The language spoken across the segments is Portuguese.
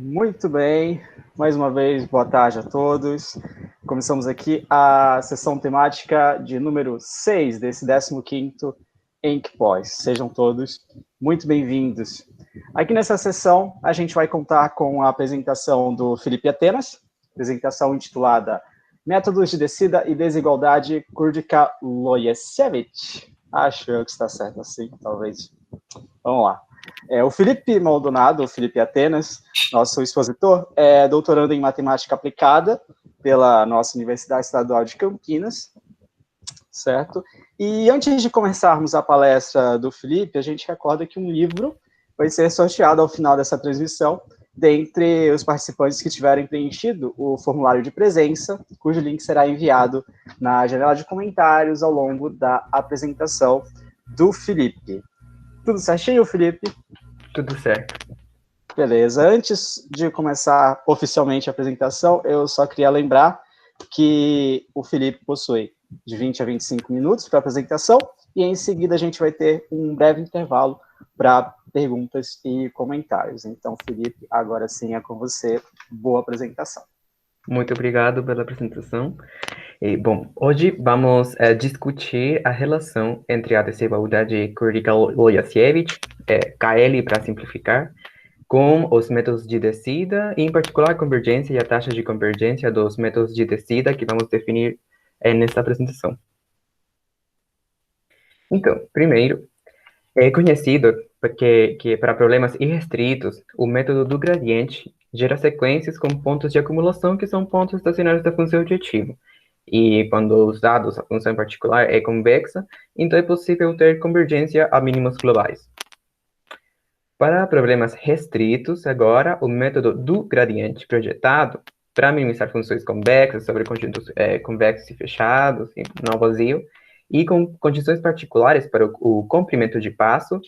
Muito bem, mais uma vez, boa tarde a todos. Começamos aqui a sessão temática de número 6 desse 15º ENCPOS. Sejam todos muito bem-vindos. Aqui nessa sessão, a gente vai contar com a apresentação do Felipe Atenas, apresentação intitulada Métodos de Descida e Desigualdade Kurdyka-Loyesevich. Acho eu que está certo assim, talvez. Vamos lá. O Felipe Maldonado, o Felipe Atenas, nosso expositor, é doutorando em Matemática Aplicada pela nossa Universidade Estadual de Campinas, certo? E antes de começarmos a palestra do Felipe, a gente recorda que um livro vai ser sorteado ao final dessa transmissão, dentre os participantes que tiverem preenchido o formulário de presença, cujo link será enviado na janela de comentários ao longo da apresentação do Felipe. Tudo certinho, Felipe? Tudo certo. Beleza. Antes de começar oficialmente a apresentação, eu só queria lembrar que o Felipe possui de 20 a 25 minutos para a apresentação e em seguida a gente vai ter um breve intervalo para perguntas e comentários. Então, Felipe, agora sim é com você. Boa apresentação. Muito obrigado pela apresentação. Bom, hoje vamos discutir a relação entre a desigualdade Kurdyka-Loyesevich, KL para simplificar, com os métodos de descida, e em particular a convergência e a taxa de convergência dos métodos de descida que vamos definir nesta apresentação. Então, primeiro, é conhecido que para problemas irrestritos, o método do gradiente gera sequências com pontos de acumulação que são pontos estacionários da função objetiva. E quando os dados, a função em particular, é convexa, então é possível ter convergência a mínimos globais. Para problemas restritos, agora, o método do gradiente projetado para minimizar funções convexas sobre conjuntos convexos e fechados, e não vazio, e com condições particulares para o comprimento de passo,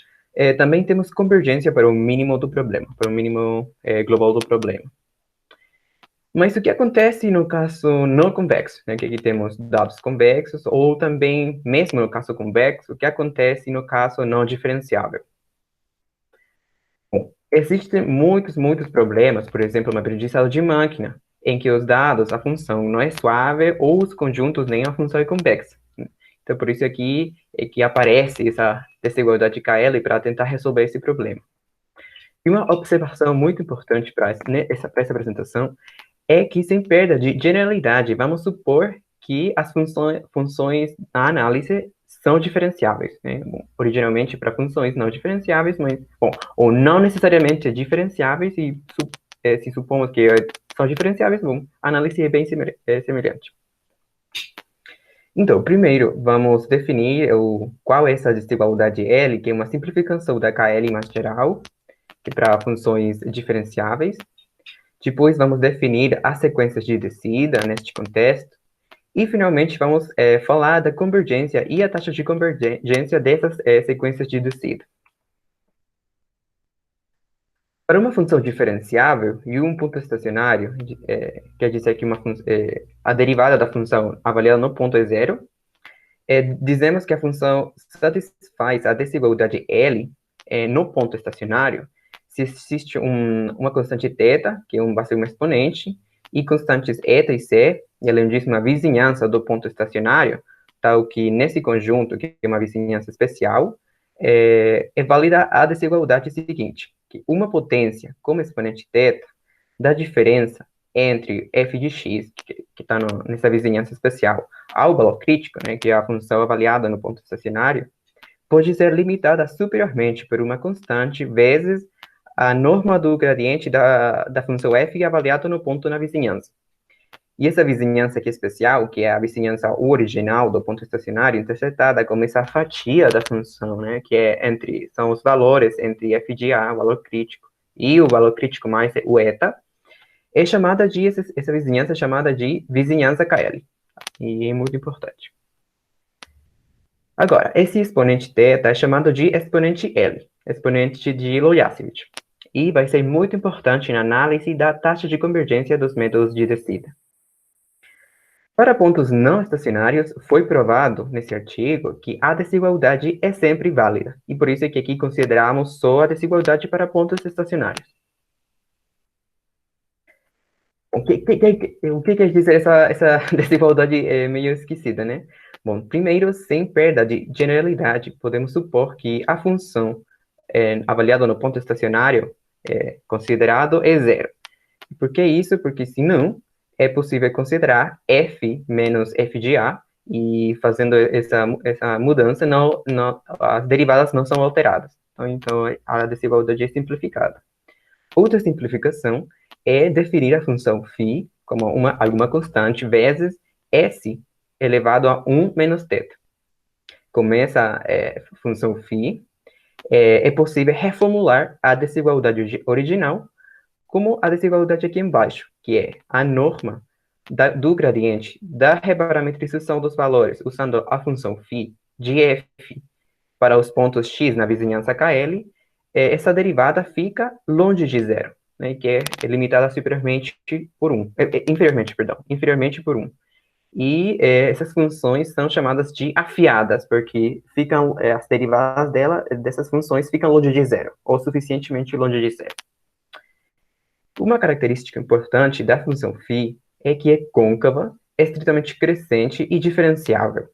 também temos convergência para o mínimo do problema, para o mínimo global do problema. Mas o que acontece no caso não convexo, né, que aqui temos dados convexos, ou também, mesmo no caso convexo, o que acontece no caso não diferenciável? Bom, existem muitos problemas, por exemplo, uma aprendizagem de máquina, em que os dados, a função não é suave, ou os conjuntos nem a função é convexa. Então, por isso aqui é que aparece essa desigualdade KL para tentar resolver esse problema. E uma observação muito importante para essa apresentação é que, sem perda de generalidade, vamos supor que as funções na análise são diferenciáveis, né? Bom, originalmente para funções não diferenciáveis, mas, bom, ou não necessariamente diferenciáveis, e se supomos que são diferenciáveis, bom, a análise é bem semelhante. Então, primeiro, vamos definir qual é essa desigualdade L, que é uma simplificação da KL mais geral, que para funções diferenciáveis. Depois, vamos definir as sequências de descida neste contexto. E, finalmente, vamos falar da convergência e a taxa de convergência dessas sequências de descida. Para uma função diferenciável e um ponto estacionário, quer dizer que a derivada da função avaliada no ponto é zero, dizemos que a função satisfaz a desigualdade L no ponto estacionário se existe uma constante θ, que vai ser um exponente, e constantes eta e c, e além disso uma vizinhança do ponto estacionário, tal que nesse conjunto, que é uma vizinhança especial, é válida a desigualdade seguinte, que uma potência como exponente θ dá diferença entre f de x, que está nessa vizinhança especial, ao valor crítico, né, que é a função avaliada no ponto estacionário, pode ser limitada superiormente por uma constante vezes a norma do gradiente da função f avaliada no ponto na vizinhança. E essa vizinhança aqui especial, que é a vizinhança original do ponto estacionário, interpretada como essa fatia da função, né, que são os valores entre f de a, o valor crítico, e o valor crítico mais o eta, essa vizinhança é chamada de vizinhança KL. E é muito importante. Agora, esse exponente θ é chamado de exponente L, exponente de Loyasevich, e vai ser muito importante na análise da taxa de convergência dos métodos de descida. Para pontos não estacionários, foi provado nesse artigo que a desigualdade é sempre válida, e por isso é que aqui consideramos só a desigualdade para pontos estacionários. O que quer dizer essa desigualdade meio esquecida, né? Bom, primeiro, sem perda de generalidade, podemos supor que a função avaliada no ponto estacionário considerado é zero. Por que isso? Porque senão é possível considerar f menos f de a e fazendo essa mudança, as derivadas não são alteradas. Então, a desigualdade é simplificada. Outra simplificação é definir a função φ como alguma constante vezes s elevado a 1 menos θ. Com essa função φ, é possível reformular a desigualdade original como a desigualdade aqui embaixo, que é a norma do gradiente da reparametrização dos valores usando a função φ de f para os pontos x na vizinhança KL, essa derivada fica longe de zero, né, que é limitada superiormente por 1, inferiormente por 1. E essas funções são chamadas de afiadas, porque ficam as derivadas dessas funções ficam longe de zero, ou suficientemente longe de zero. Uma característica importante da função φ é que é côncava, estritamente crescente e diferenciável.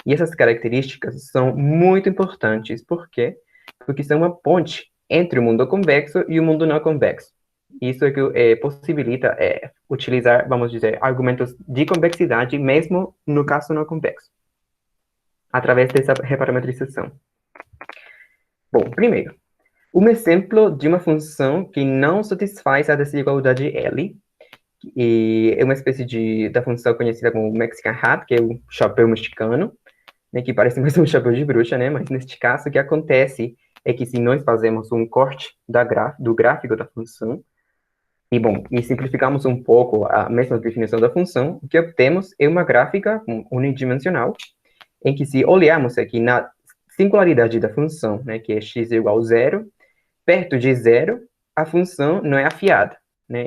E essas características são muito importantes. Por quê? Porque são uma ponte entre o mundo convexo e o mundo não convexo. Isso é que possibilita utilizar, vamos dizer, argumentos de convexidade, mesmo no caso não convexo, através dessa reparametrização. Bom, primeiro, um exemplo de uma função que não satisfaz a desigualdade L, e é uma espécie da função conhecida como Mexican Hat, que é o chapéu mexicano, né, que parece mais um chapéu de bruxa, né? Mas neste caso, o que acontece é que se nós fazemos um corte do gráfico da função, e simplificamos um pouco a mesma definição da função, o que obtemos é uma gráfica unidimensional, em que se olharmos aqui na singularidade da função, né, que é x igual a zero, perto de zero, a função não é afiada, né?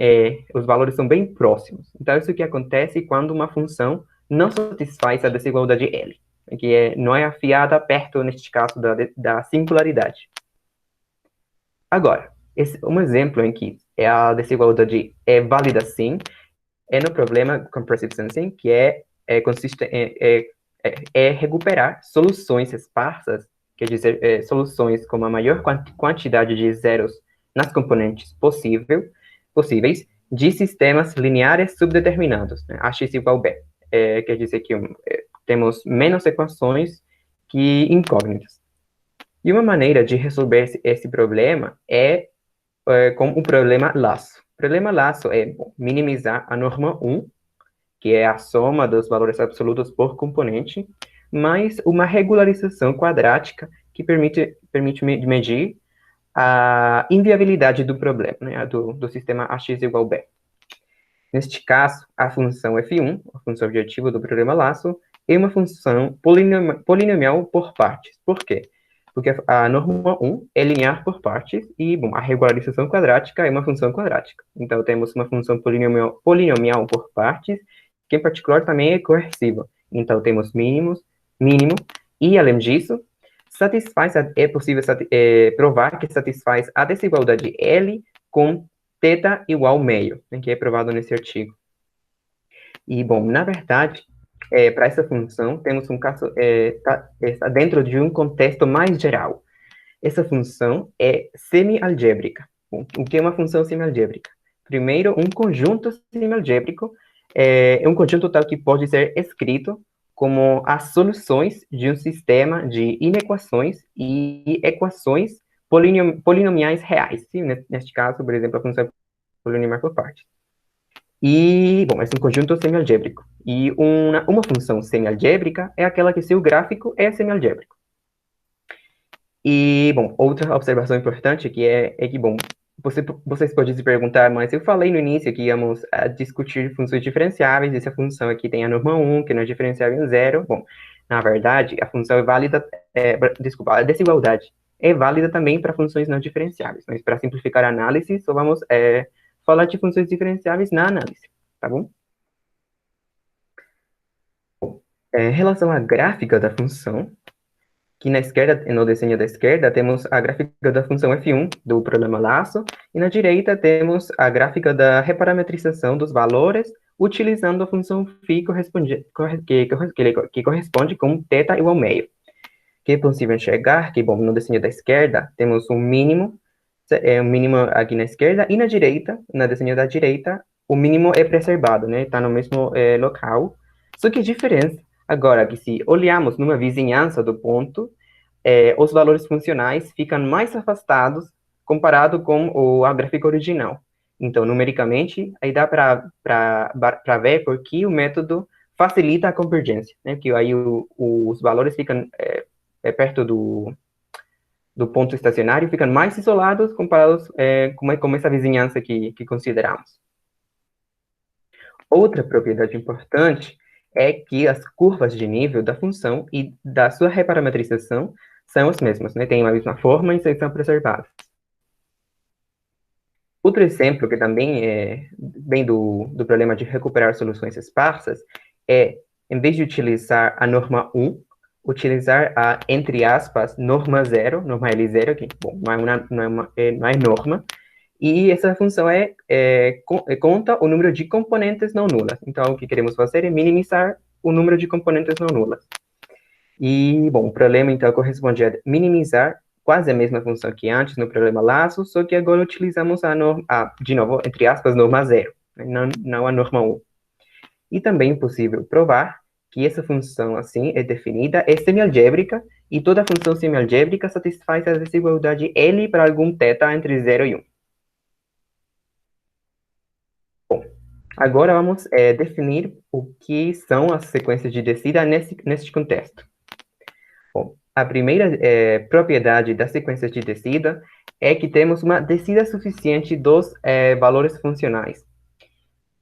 Os valores são bem próximos. Então, isso que acontece quando uma função não satisfaz a desigualdade L, que não é afiada perto, neste caso, da singularidade. Agora, um exemplo em que a desigualdade é válida sim, é no problema Compressive Sensing, que consiste recuperar soluções esparsas, quer dizer, soluções com a maior quantidade de zeros nas componentes possíveis de sistemas lineares subdeterminados, né, Ax igual B. Quer dizer que temos menos equações que incógnitas. E uma maneira de resolver esse problema é com o problema laço. O problema laço é minimizar a norma 1, que é a soma dos valores absolutos por componente, mais uma regularização quadrática que permite medir a inviabilidade do problema, né, do sistema Ax igual B. Neste caso, a função f1, a função objetiva do problema laço, é uma função polinomial por partes. Por quê? Porque a norma 1 é linear por partes e, a regularização quadrática é uma função quadrática. Então, temos uma função polinomial por partes, que, em particular, também é coerciva. Então, temos mínimo, e, além disso, é possível provar que satisfaz a desigualdade L com θ igual meio, né, que é provado nesse artigo. E, na verdade, para essa função, temos um caso, está dentro de um contexto mais geral. Essa função é semi-algébrica. O que é uma função semi-algébrica? Primeiro, um conjunto semi-algébrico é um conjunto tal que pode ser escrito como as soluções de um sistema de inequações e equações polinomiais reais. Sim, neste caso, por exemplo, a função polinomial por partes. E, é um conjunto semialgébrico. E uma função semialgébrica é aquela que seu gráfico é semialgébrico. E, outra observação importante que que, vocês podem se perguntar, mas eu falei no início que íamos discutir funções diferenciáveis, essa função aqui tem a norma 1, que não é diferenciável em zero. Na verdade, a função é válida, a desigualdade é válida também para funções não diferenciáveis. Mas, para simplificar a análise, só vamos falar de funções diferenciáveis na análise, tá bom? Em relação à gráfica da função, que na esquerda, no desenho da esquerda, temos a gráfica da função f1 do problema laço, e na direita temos a gráfica da reparametrização dos valores, utilizando a função φ que corresponde com θ igual meio. Que é possível enxergar que, bom, no desenho da esquerda, temos um mínimo aqui na esquerda, e na direita, no desenho da direita, o mínimo é preservado, né? Está no mesmo local. Só que a diferença, agora, que se olharmos numa vizinhança do ponto, os valores funcionais ficam mais afastados comparado com a gráfica original. Então, numericamente, aí dá para ver porque o método facilita a convergência, né? Que aí os valores ficam perto do ponto estacionário, ficam mais isolados comparados com essa vizinhança que consideramos. Outra propriedade importante é que as curvas de nível da função e da sua reparametrização são as mesmas, né? Têm a mesma forma e são preservadas. Outro exemplo que também vem do problema de recuperar soluções esparsas é, em vez de utilizar a norma 1, utilizar a, entre aspas, norma 0, norma L0, que, bom, não é norma, e essa função conta o número de componentes não nulas. Então, o que queremos fazer é minimizar o número de componentes não nulas. E, bom, o problema, então, corresponde a minimizar quase a mesma função que antes no problema laço, só que agora utilizamos de novo, entre aspas, norma 0, né? Não a norma 1. E também é possível provar que essa função, assim, definida, é semialgébrica, e toda função semialgébrica satisfaz a desigualdade L para algum θ entre 0 e 1. Bom, agora vamos definir o que são as sequências de descida nesse contexto. Bom, a primeira propriedade das sequências de descida é que temos uma descida suficiente dos valores funcionais.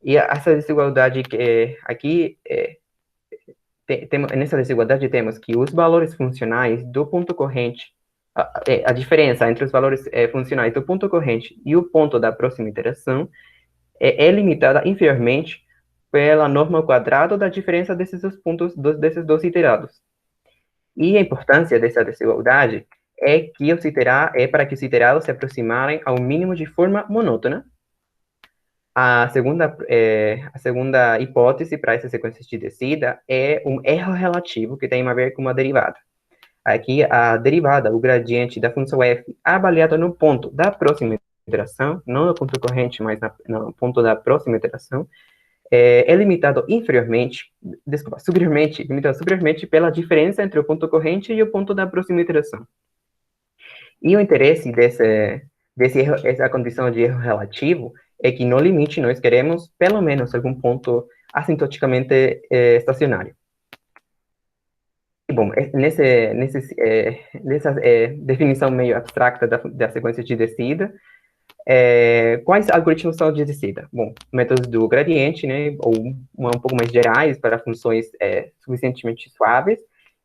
E essa desigualdade aqui, nessa desigualdade temos que os valores funcionais do ponto corrente, a diferença entre os valores funcionais do ponto corrente e o ponto da próxima iteração é limitada inferiormente pela norma ao quadrado da diferença desses dois iterados. E a importância dessa desigualdade é para que os iterados se aproximarem ao mínimo de forma monótona. A segunda hipótese para essas sequências de descida é um erro relativo que tem a ver com uma derivada. Aqui, a derivada, o gradiente da função f, avaliada no ponto da próxima iteração, não no ponto corrente, mas no ponto da próxima iteração, é limitado superiormente pela diferença entre o ponto corrente e o ponto da próxima iteração. E o interesse dessa condição de erro relativo é que no limite nós queremos pelo menos algum ponto assintoticamente estacionário. E, bom, nessa definição meio abstrata da sequência de descida, quais algoritmos são de descida? Bom, métodos do gradiente, né, ou um pouco mais gerais para funções suficientemente suaves,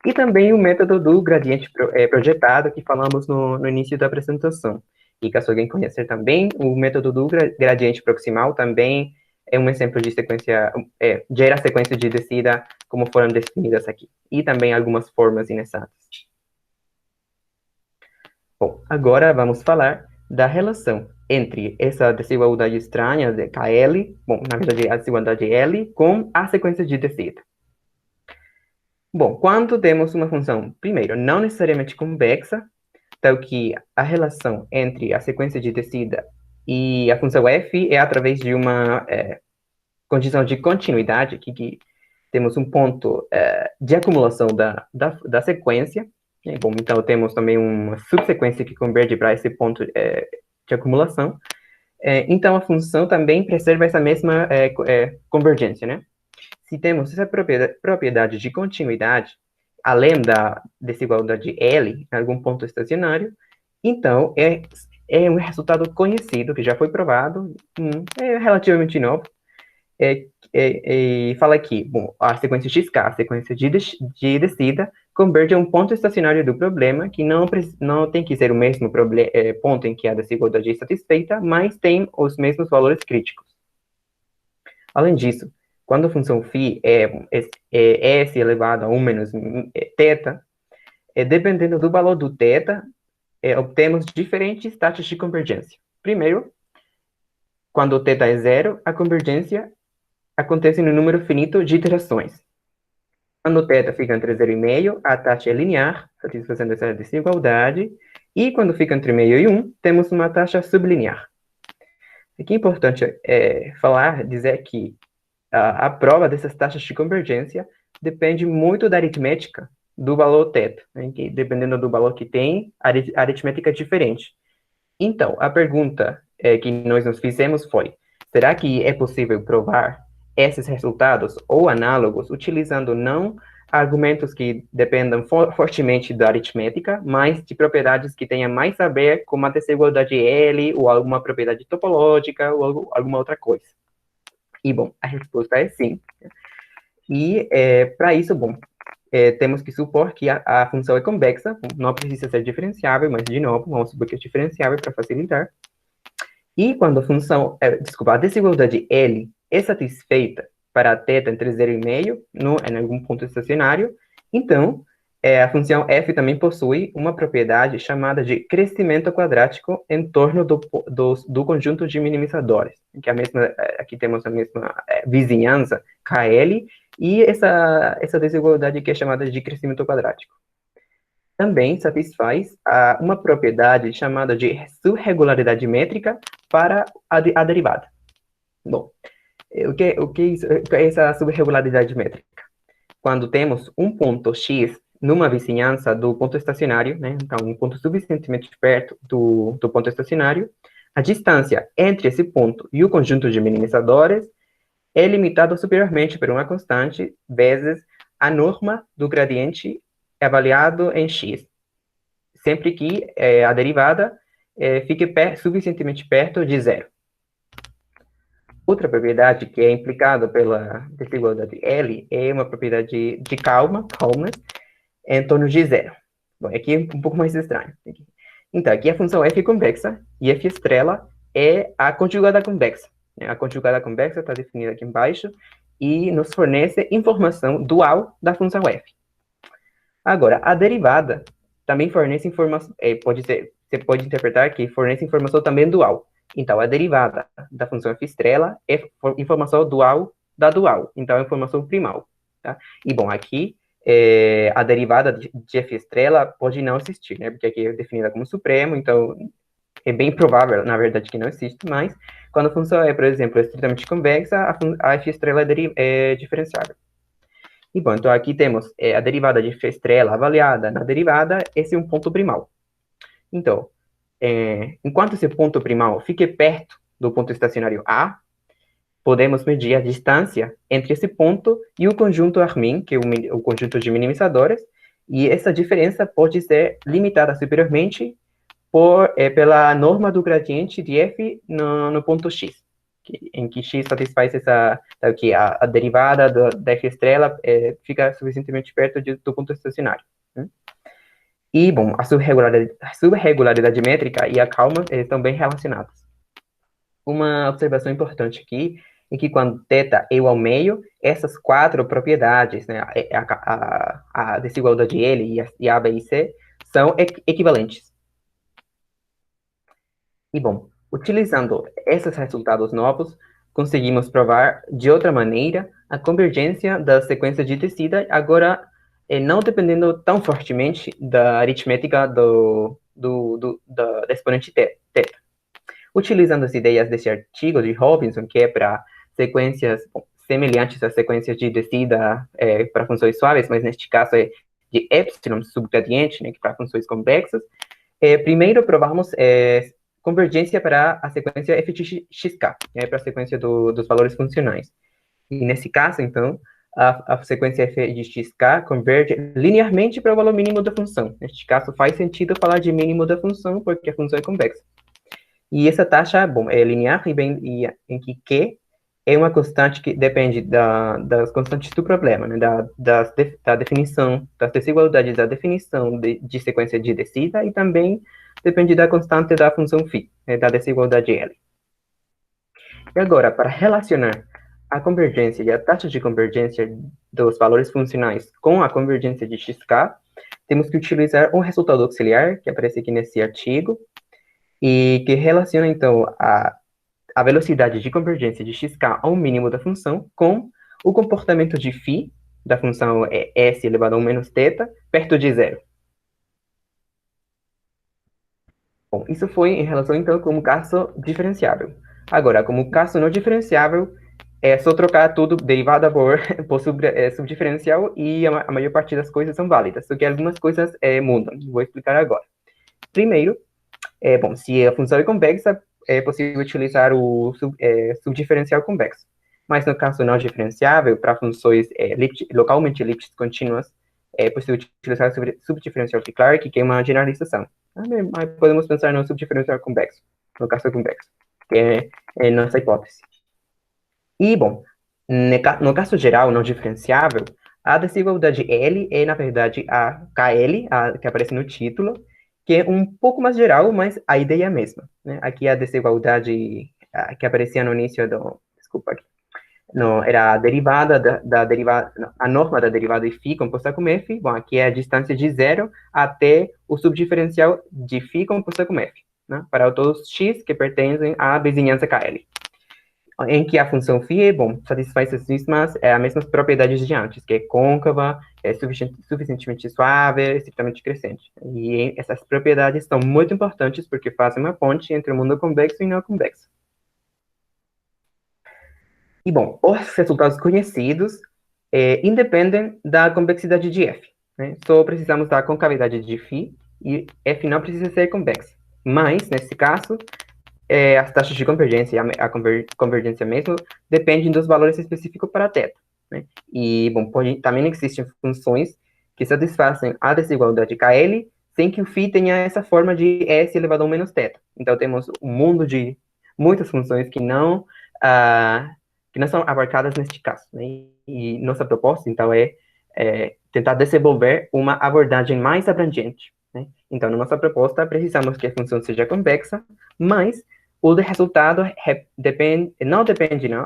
e também o método do gradiente projetado, que falamos no início da apresentação. E caso alguém conhecer também, o método do gradiente proximal também é um exemplo de sequência, gera sequência de descida, como foram definidas aqui. E também algumas formas inexatas. Bom, agora vamos falar da relação entre essa desigualdade estranha de KL, bom, na verdade a desigualdade L, com a sequência de descida. Bom, quando temos uma função, primeiro, não necessariamente convexa, tal que a relação entre a sequência de descida e a função f é através de uma condição de continuidade, que temos um ponto de acumulação da sequência, né? Bom, então temos também uma subsequência que converge para esse ponto de acumulação. Então a função também preserva essa mesma convergência, né? Se temos essa propriedade de continuidade, além da desigualdade L, em algum ponto estacionário, então é um resultado conhecido, que já foi provado, é relativamente novo, e fala aqui, bom, a sequência XK, a sequência de descida, converge a um ponto estacionário do problema, que não tem que ser o mesmo ponto em que a desigualdade é satisfeita, mas tem os mesmos valores críticos. Além disso, quando a função φ é S elevado a 1 menos θ, dependendo do valor do θ, obtemos diferentes taxas de convergência. Primeiro, quando o θ é zero, a convergência acontece no número finito de iterações. Quando o θ fica entre 0,5, a taxa é linear, satisfazendo essa desigualdade, e quando fica entre meio e 1, temos uma taxa sublinear. Aqui é importante dizer que a prova dessas taxas de convergência depende muito da aritmética do valor θ, né, que, dependendo do valor que tem, a aritmética é diferente. Então, a pergunta que nós nos fizemos foi, será que é possível provar esses resultados ou análogos utilizando não argumentos que dependam fortemente da aritmética, mas de propriedades que tenham mais a ver com a desigualdade L, ou alguma propriedade topológica, ou alguma outra coisa? E, bom, a resposta é sim. E, para isso, bom, temos que supor que a função é convexa, não precisa ser diferenciável, mas, de novo, vamos supor que é diferenciável para facilitar. E quando a função, a desigualdade L é satisfeita para θ entre 0,5 em algum ponto estacionário, então, a função f também possui uma propriedade chamada de crescimento quadrático em torno do conjunto de minimizadores, que é aqui temos a mesma vizinhança, KL, e essa desigualdade que é chamada de crescimento quadrático. Também satisfaz uma propriedade chamada de subregularidade métrica para a derivada. Bom, o que é essa subregularidade métrica? Quando temos um ponto x numa vizinhança do ponto estacionário, né, então um ponto suficientemente perto do ponto estacionário, a distância entre esse ponto e o conjunto de minimizadores é limitada superiormente por uma constante vezes a norma do gradiente avaliado em x, sempre que a derivada fique suficientemente perto de zero. Outra propriedade que é implicada pela desigualdade L é uma propriedade de calmness, em torno de zero. Bom, aqui é um pouco mais estranho. Então, aqui a função f é convexa, e f estrela é a conjugada convexa. A conjugada convexa está definida aqui embaixo, e nos fornece informação dual da função f. Agora, a derivada também fornece informação, você pode interpretar que fornece informação também dual. Então, a derivada da função f estrela é informação dual da dual. Então, é informação primal. Tá? E, bom, aqui, a derivada de f estrela pode não existir, né? Porque aqui é definida como supremo, então é bem provável, na verdade, que não existe, mas quando a função é, por exemplo, estritamente convexa, a f estrela é diferenciável. E, bom, então aqui temos a derivada de f estrela avaliada na derivada, esse é um ponto primal. Então, enquanto esse ponto primal fique perto do ponto estacionário A, podemos medir a distância entre esse ponto e o conjunto Armin, que é o conjunto de minimizadores, e essa diferença pode ser limitada superiormente pela norma do gradiente de f no ponto x, em que x satisfaz que a derivada da f estrela fica suficientemente perto do ponto estacionário. E, bom, a subregularidade métrica e a calma estão bem relacionadas. Uma observação importante aqui é que quando θ é igual ao meio, essas quatro propriedades, né, a desigualdade L e a B e C, são equivalentes. E, bom, utilizando esses resultados novos, conseguimos provar, de outra maneira, a convergência da sequência de descida, agora não dependendo tão fortemente da aritmética da exponente θ. Utilizando as ideias desse artigo de Robinson, que é para sequências semelhantes às sequências de descida para funções suaves, mas neste caso é de epsilon subgradiente, né, para funções convexas, primeiro provamos convergência para a sequência f de xk, para a sequência dos valores funcionais. E nesse caso, então, a sequência f de xk converge linearmente para o valor mínimo da função. Neste caso, faz sentido falar de mínimo da função, porque a função é convexa. E essa taxa, bom, é linear em que Q é uma constante que depende das constantes do problema, né, da definição, das desigualdades da definição de sequência de descida, e também depende da constante da função φ, né, da desigualdade L. E agora, para relacionar a convergência e a taxa de convergência dos valores funcionais com a convergência de xk, temos que utilizar um resultado auxiliar, que aparece aqui nesse artigo, e que relaciona, então, a velocidade de convergência de xk ao mínimo da função com o comportamento de φ, da função s elevado a 1 menos θ, perto de zero. Bom, isso foi em relação, então, como caso diferenciável. Agora, como caso não diferenciável, é só trocar tudo, derivada por subdiferencial, e a maior parte das coisas são válidas, só que algumas coisas mudam. Vou explicar agora. Primeiro, bom, se a função é convexa, é possível utilizar o subdiferencial convexo. Mas no caso não diferenciável, para funções localmente elípticas contínuas, é possível utilizar o subdiferencial de Clarke, que é uma generalização. Mas podemos pensar no subdiferencial convexo, no caso convexo, que é nossa hipótese. E, bom, no caso geral, não diferenciável, a desigualdade L é, na verdade, a KL, que aparece no título, que é um pouco mais geral, mas a ideia é a mesma, né? Aqui a desigualdade que aparecia no início desculpa aqui, era a derivada da derivada, a norma da derivada de φ composta com f. Bom, aqui é a distância de zero até o subdiferencial de φ composta com f, né? Para todos os x que pertencem à vizinhança KL. Em que a função φ, bom, satisfaz as mesmas propriedades de antes, que é côncava, é suficientemente suave, estritamente crescente. E essas propriedades são muito importantes porque fazem uma ponte entre o mundo convexo e não convexo. E, bom, os resultados conhecidos independem da convexidade de f, né? Só precisamos da concavidade de φ, e f não precisa ser convexa. Mas, nesse caso, as taxas de convergência, a convergência mesmo, dependem dos valores específicos para θ, né? E, bom, também existem funções que satisfazem a desigualdade KL sem que o φ tenha essa forma de s elevado a 1 menos θ. Então, temos um mundo de muitas funções que não são abarcadas neste caso, né? E nossa proposta, então, é tentar desenvolver uma abordagem mais abrangente, né? Então, na nossa proposta, precisamos que a função seja convexa, mas o resultado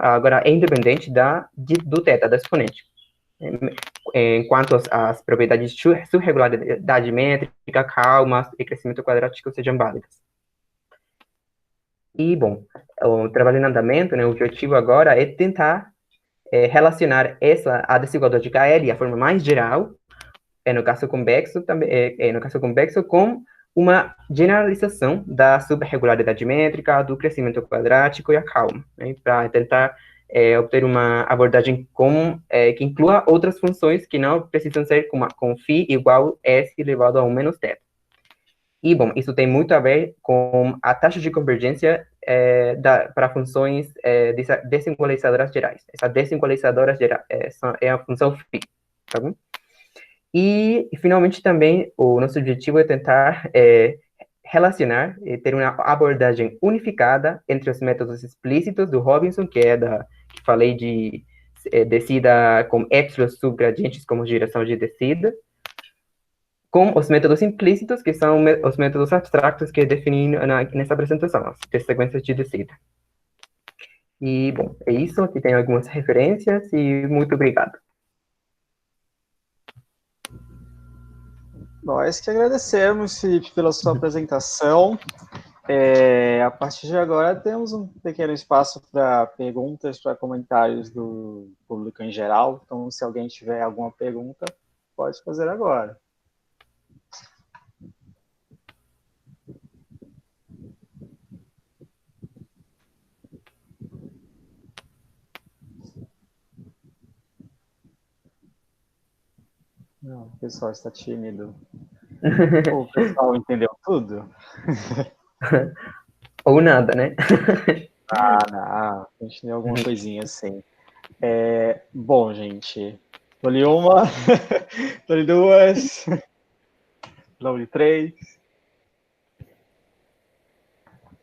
agora é independente do θ, da exponente. Enquanto as propriedades de subregularidade métrica, calma e crescimento quadrático sejam válidas. E, bom, o trabalho em andamento, né, o objetivo agora é tentar relacionar a desigualdade de KL, a forma mais geral, no caso convexo, com uma generalização da subregularidade métrica, do crescimento quadrático e a calma, né, para tentar obter uma abordagem que inclua outras funções que não precisam ser com φ igual s elevado a 1 menos θ. E, bom, isso tem muito a ver com a taxa de convergência para funções desigualizadoras gerais. Essa desigualizadora geral é a função φ, tá bom? E, finalmente, também, o nosso objetivo é tentar relacionar, ter uma abordagem unificada entre os métodos explícitos do Robinson, que falei de descida com épsilon subgradientes como geração de descida, com os métodos implícitos, que são os métodos abstratos que defini nessa apresentação, as sequências de descida. E, bom, é isso. Aqui tem algumas referências e muito obrigado. Nós que agradecemos, Felipe, pela sua apresentação. A partir de agora, temos um pequeno espaço para perguntas, para comentários do público em geral. Então, se alguém tiver alguma pergunta, pode fazer agora. Não, o pessoal está tímido. O pessoal entendeu tudo? Ou nada, né? Não. A gente tem alguma coisinha assim. Bom, gente. Tô-lhe uma, tô-lhe duas, tô-lhe três.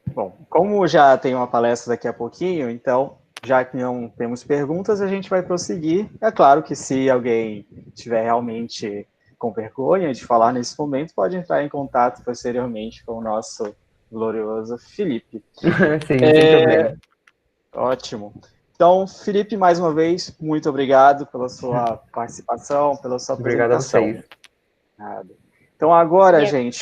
Bom, como já tem uma palestra daqui a pouquinho, então, já que não temos perguntas, a gente vai prosseguir. É claro que se alguém tiver realmente com vergonha de falar nesse momento, pode entrar em contato posteriormente com o nosso glorioso Felipe. Sim, sem problema. Ótimo. Então, Felipe, mais uma vez, muito obrigado pela sua participação, pela sua Obrigado a apresentação. vocês. Nada. Então agora, gente,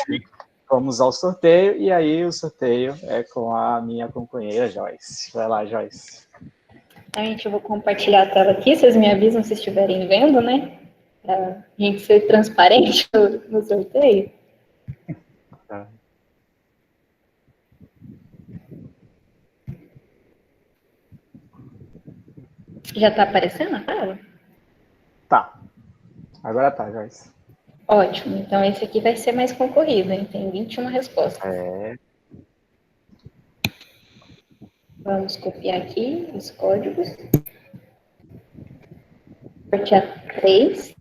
vamos ao sorteio, e aí o sorteio é com a minha companheira Joyce. Vai lá, Joyce. Então, gente, eu vou compartilhar a tela aqui, vocês me avisam se estiverem vendo, né? Pra gente ser transparente no sorteio. Tá. Já tá aparecendo a tela? Tá. Agora tá, Joyce. Ótimo, então esse aqui vai ser mais concorrido, hein? Tem 21 respostas. Vamos copiar aqui os códigos. Sortear 3.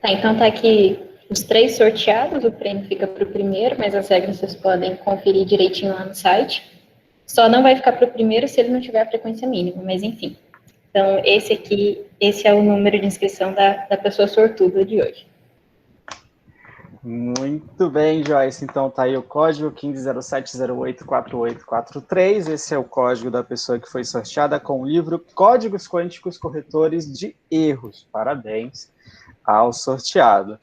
Tá, então tá aqui os 3 sorteados, o prêmio fica para o primeiro, mas as regras vocês podem conferir direitinho lá no site. Só não vai ficar para o primeiro se ele não tiver a frequência mínima, mas enfim. Então, esse é o número de inscrição da pessoa sortuda de hoje. Muito bem, Joyce. Então tá aí o código 1507084843. Esse é o código da pessoa que foi sorteada com o livro Códigos Quânticos Corretores de Erros. Parabéns ao sorteado.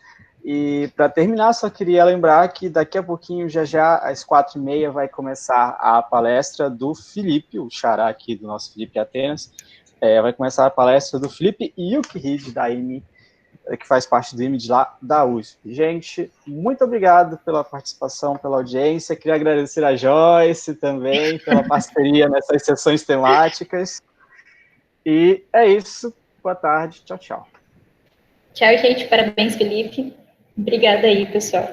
E para terminar, só queria lembrar que daqui a pouquinho, já às 4h30, vai começar a palestra do Felipe, o xará aqui do nosso Felipe Atenas. Vai começar a palestra do Felipe Yukihid, da IME, que faz parte do IME de lá da USP. Gente, muito obrigado pela participação, pela audiência. Queria agradecer a Joyce também pela parceria nessas sessões temáticas. E é isso. Boa tarde. Tchau, tchau. Tchau, gente. Parabéns, Felipe. Obrigada aí, pessoal.